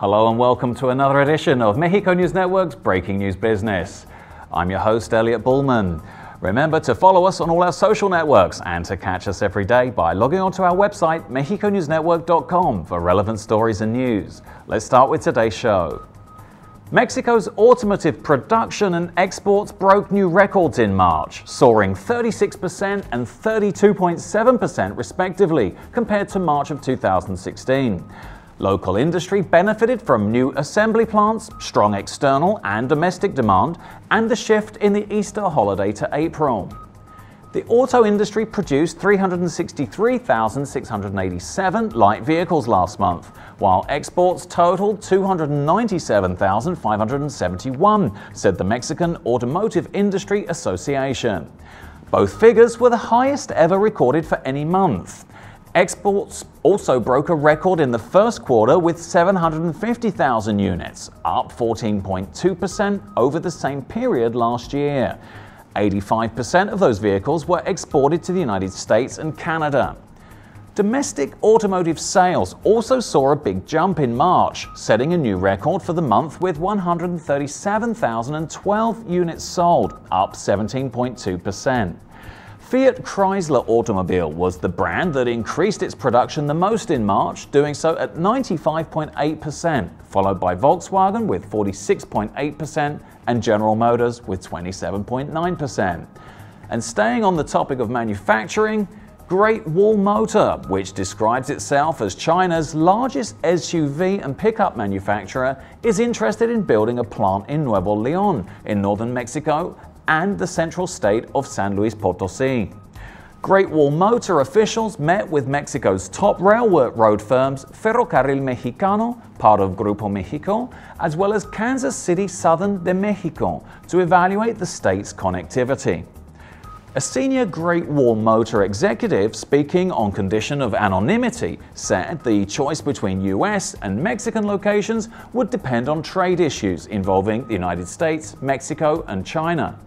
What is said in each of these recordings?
Hello and welcome to another edition of Mexico News Network's Breaking News Business. I'm your host, Elliot Bullman. Remember to follow us on all our social networks and to catch us every day by logging onto our website, mexiconewsnetwork.com, for relevant stories and news. Let's start with today's show. Mexico's automotive production and exports broke new records in March, soaring 36% and 32.7% respectively compared to March of 2016. Local industry benefited from new assembly plants, strong external and domestic demand, and the shift in the Easter holiday to April. The auto industry produced 363,687 light vehicles last month, while exports totaled 297,571, said the Mexican Automotive Industry Association. Both figures were the highest ever recorded for any month. Exports also broke a record in the first quarter with 750,000 units, up 14.2% over the same period last year. 85% of those vehicles were exported to the United States and Canada. Domestic automotive sales also saw a big jump in March, setting a new record for the month with 137,012 units sold, up 17.2%. Fiat Chrysler Automobile was the brand that increased its production the most in March, doing so at 95.8%, followed by Volkswagen with 46.8% and General Motors with 27.9%. And staying on the topic of manufacturing, Great Wall Motor, which describes itself as China's largest SUV and pickup manufacturer, is interested in building a plant in Nuevo León in northern Mexico and the central state of San Luis Potosí. Great Wall Motor officials met with Mexico's top railroad firms Ferrocarril Mexicano, part of Grupo México, as well as Kansas City Southern de México, to evaluate the state's connectivity. A senior Great Wall Motor executive, speaking on condition of anonymity, said the choice between US and Mexican locations would depend on trade issues involving the United States, Mexico, and China.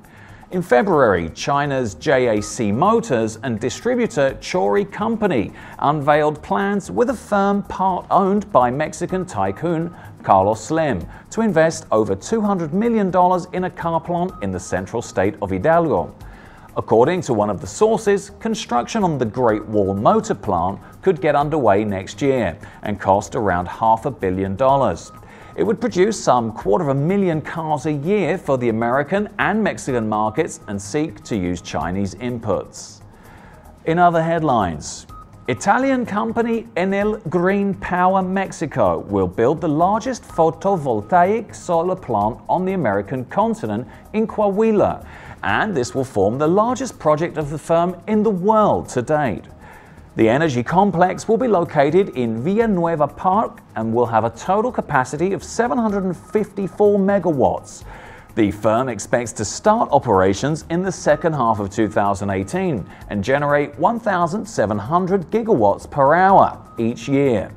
In February, China's JAC Motors and distributor Chori Company unveiled plans with a firm part-owned by Mexican tycoon Carlos Slim to invest over $200 million in a car plant in the central state of Hidalgo. According to one of the sources, construction on the Great Wall Motor plant could get underway next year and cost around $500 million. It would produce some 250,000 cars a year for the American and Mexican markets and seek to use Chinese inputs. In other headlines, Italian company Enel Green Power Mexico will build the largest photovoltaic solar plant on the American continent in Coahuila, and this will form the largest project of the firm in the world to date. The energy complex will be located in Villanueva Park and will have a total capacity of 754 megawatts. The firm expects to start operations in the second half of 2018 and generate 1,700 gigawatts per hour each year.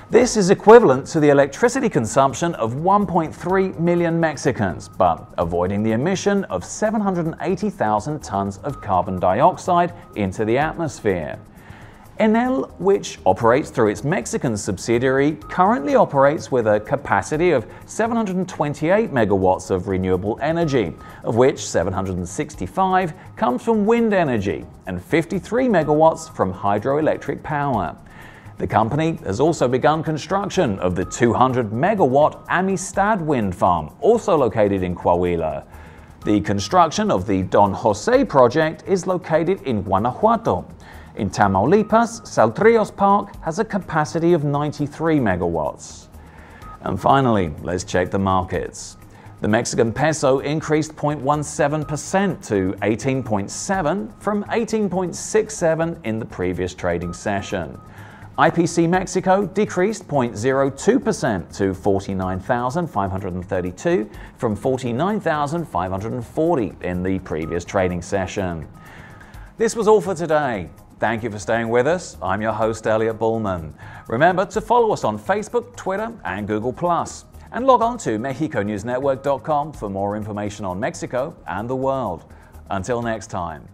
This is equivalent to the electricity consumption of 1.3 million Mexicans, but avoiding the emission of 780,000 tons of carbon dioxide into the atmosphere. Enel, which operates through its Mexican subsidiary, currently operates with a capacity of 728 megawatts of renewable energy, of which 765 comes from wind energy and 53 megawatts from hydroelectric power. The company has also begun construction of the 200-megawatt Amistad wind farm, also located in Coahuila. The construction of the Don Jose project is located in Guanajuato. In Tamaulipas, Saltríos Park has a capacity of 93 megawatts. And finally, let's check the markets. The Mexican peso increased 0.17% to 18.7 from 18.67 in the previous trading session. IPC Mexico decreased 0.02% to 49,532 from 49,540 in the previous trading session. This was all for today. Thank you for staying with us. I'm your host, Elliot Bullman. Remember to follow us on Facebook, Twitter, and Google+, and log on to mexiconewsnetwork.com for more information on Mexico and the world. Until next time.